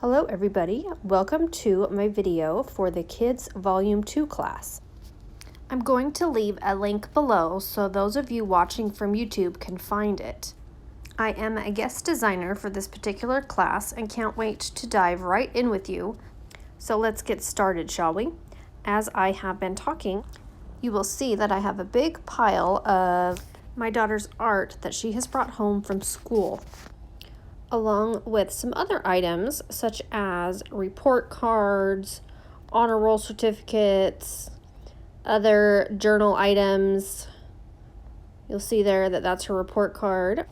Hello everybody, welcome to my video for the Kids Volume 2 class. I'm going to leave a link below so those of you watching from YouTube can find it. I am a guest designer for this particular class and can't wait to dive right in with you. So let's get started, shall we? As I have been talking, you will see that I have a big pile of my daughter's art that she has brought home from school, along with some other items such as report cards, honor roll certificates, other journal items. You'll see there that that's her report card.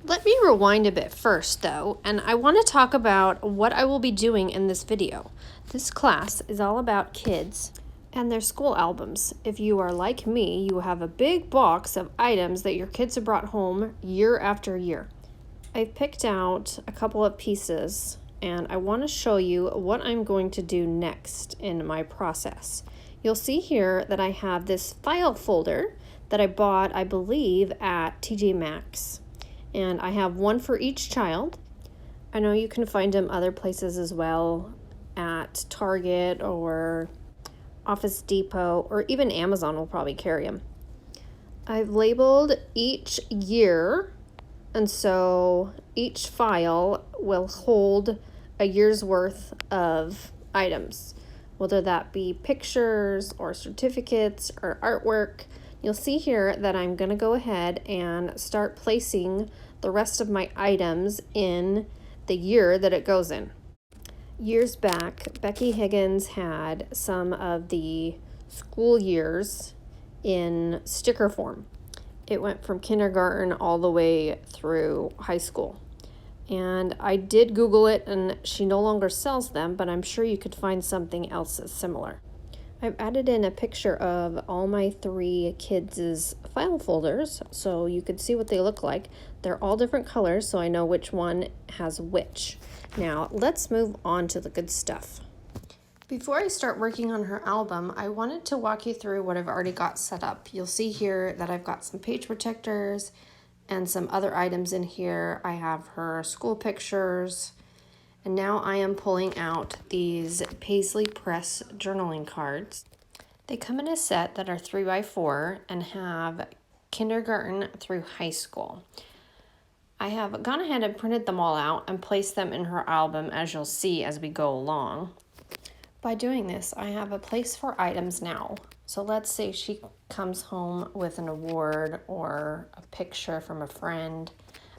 Let me rewind a bit first though, and I want to talk about what I will be doing in this video. This class is all about kids and their school albums. If you are like me, you have a big box of items that your kids have brought home year after year. I've picked out a couple of pieces and I want to show you what I'm going to do next in my process. You'll see here that I have this file folder that I bought, I believe, at TJ Maxx. And I have one for each child. I know you can find them other places as well, at Target or Office Depot, or even Amazon will probably carry them. I've labeled each year, and so each file will hold a year's worth of items, whether that be pictures or certificates or artwork. You'll see here that I'm going to go ahead and start placing the rest of my items in the year that it goes in. Years back, Becky Higgins had some of the school years in sticker form. It went from kindergarten all the way through high school. And I did Google it, and she no longer sells them, but I'm sure you could find something else that's similar. I've added in a picture of all my three kids' file folders so you could see what they look like. They're all different colors, so I know which one has which. Now, let's move on to the good stuff. Before I start working on her album, I wanted to walk you through what I've already got set up. You'll see here that I've got some page protectors and some other items in here. I have her school pictures, and now I am pulling out these Paisley Press journaling cards. They come in a set that are 3x4 and have kindergarten through high school. I have gone ahead and printed them all out and placed them in her album, as you'll see as we go along. By doing this, I have a place for items now. So let's say she comes home with an award or a picture from a friend.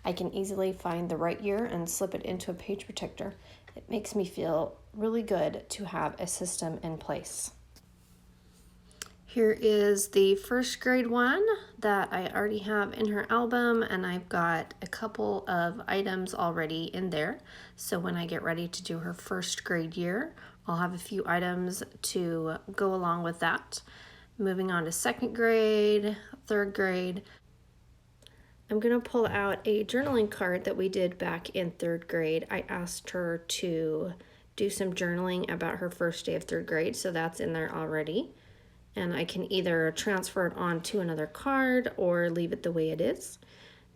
I can easily find the right year and slip it into a page protector. It makes me feel really good to have a system in place. Here is the first grade one that I already have in her album, and I've got a couple of items already in there. So when I get ready to do her first grade year, I'll have a few items to go along with that. Moving on to second grade, third grade, I'm going to pull out a journaling card that we did back in third grade. I asked her to do some journaling about her first day of third grade, so that's in there already. And I can either transfer it onto another card or leave it the way it is.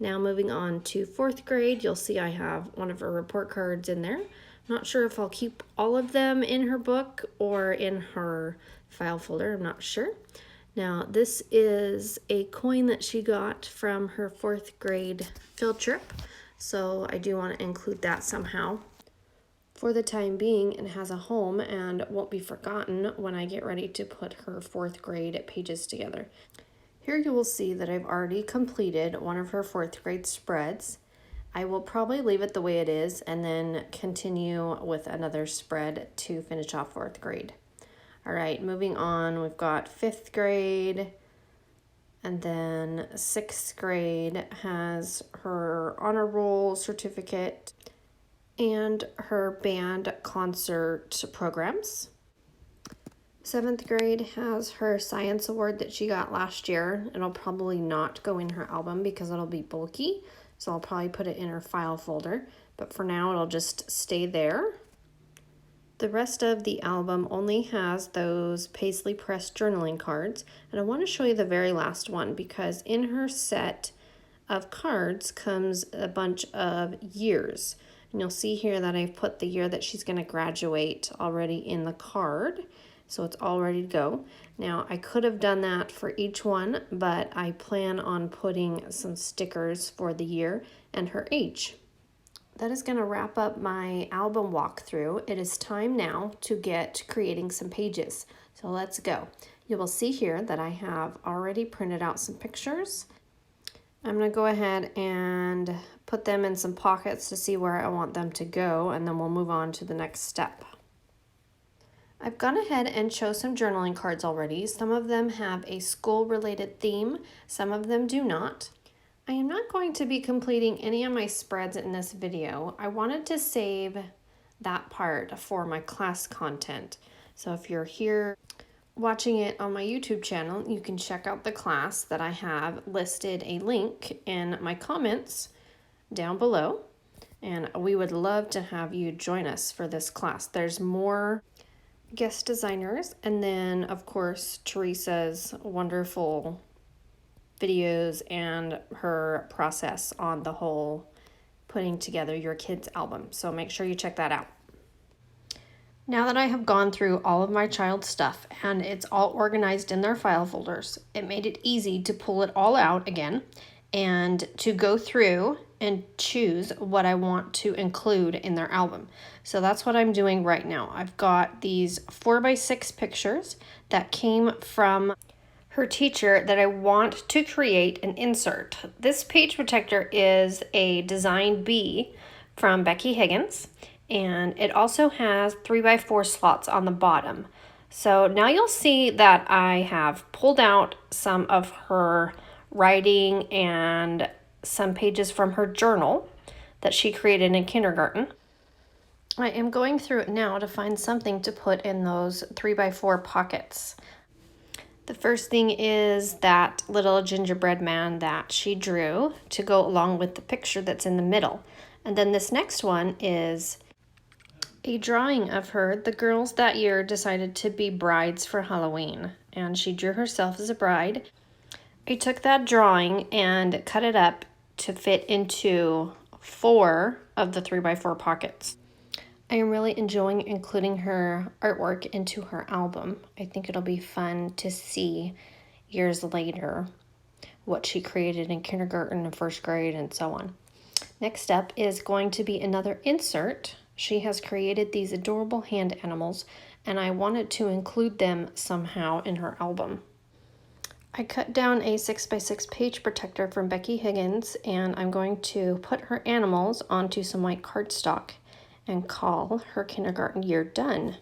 Now moving on to fourth grade, you'll see I have one of her report cards in there. Not sure if I'll keep all of them in her book or in her file folder, I'm not sure. Now this is a coin that she got from her fourth grade field trip, so I do want to include that somehow. For the time being, it has a home and won't be forgotten when I get ready to put her fourth grade pages together. Here you will see that I've already completed one of her fourth grade spreads. I will probably leave it the way it is and then continue with another spread to finish off fourth grade. All right, moving on, we've got fifth grade, and then sixth grade has her honor roll certificate and her band concert programs. Seventh grade has her science award that she got last year. It'll probably not go in her album because it'll be bulky, so I'll probably put it in her file folder, but for now it'll just stay there. The rest of the album only has those Paisley Press journaling cards, and I want to show you the very last one because in her set of cards comes a bunch of years. And you'll see here that I've put the year that she's going to graduate already in the card. So it's all ready to go. Now I could have done that for each one, but I plan on putting some stickers for the year and her age. That is going to wrap up my album walkthrough. It is time now to get creating some pages. So let's go. You will see here that I have already printed out some pictures. I'm going to go ahead and put them in some pockets to see where I want them to go, and then we'll move on to the next step. I've gone ahead and chose some journaling cards already. Some of them have a school-related theme, some of them do not. I am not going to be completing any of my spreads in this video. I wanted to save that part for my class content. So if you're here watching it on my YouTube channel, you can check out the class that I have listed a link in my comments down below. And we would love to have you join us for this class. There's more guest designers, and then of course Teresa's wonderful videos and her process on the whole putting together your kids' album. So make sure you check that out. Now that I have gone through all of my child's stuff and it's all organized in their file folders, it made it easy to pull it all out again and to go through and choose what I want to include in their album. So that's what I'm doing right now. I've got these 4x6 pictures that came from her teacher that I want to create an insert. This page protector is a Design B from Becky Higgins, and it also has 3x4 slots on the bottom. So now you'll see that I have pulled out some of her writing and some pages from her journal that she created in kindergarten. I am going through it now to find something to put in those 3x4 pockets. The first thing is that little gingerbread man that she drew to go along with the picture that's in the middle. And then this next one is a drawing of her. The girls that year decided to be brides for Halloween, and she drew herself as a bride. I took that drawing and cut it up to fit into 4 of the 3x4 pockets. I am really enjoying including her artwork into her album. I think it'll be fun to see years later what she created in kindergarten and first grade and so on. Next up is going to be another insert. She has created these adorable hand animals, and I wanted to include them somehow in her album. I cut down a 6x6 page protector from Becky Higgins, and I'm going to put her animals onto some white cardstock and call her kindergarten year done.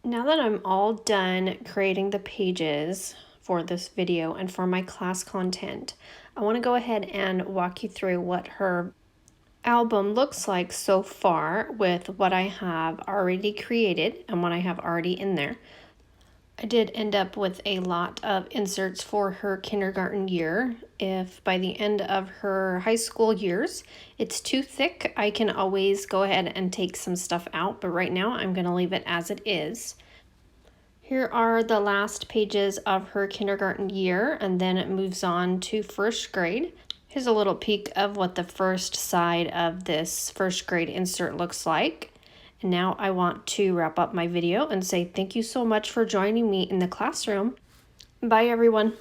Now that I'm all done creating the pages for this video and for my class content, I want to go ahead and walk you through what her album looks like so far with what I have already created and what I have already in there. I did end up with a lot of inserts for her kindergarten year. If by the end of her high school years it's too thick, I can always go ahead and take some stuff out, but right now I'm going to leave it as it is. Here are the last pages of her kindergarten year, and then it moves on to first grade. Here's a little peek of what the first side of this first grade insert looks like. And now I want to wrap up my video and say thank you so much for joining me in the classroom. Bye, everyone.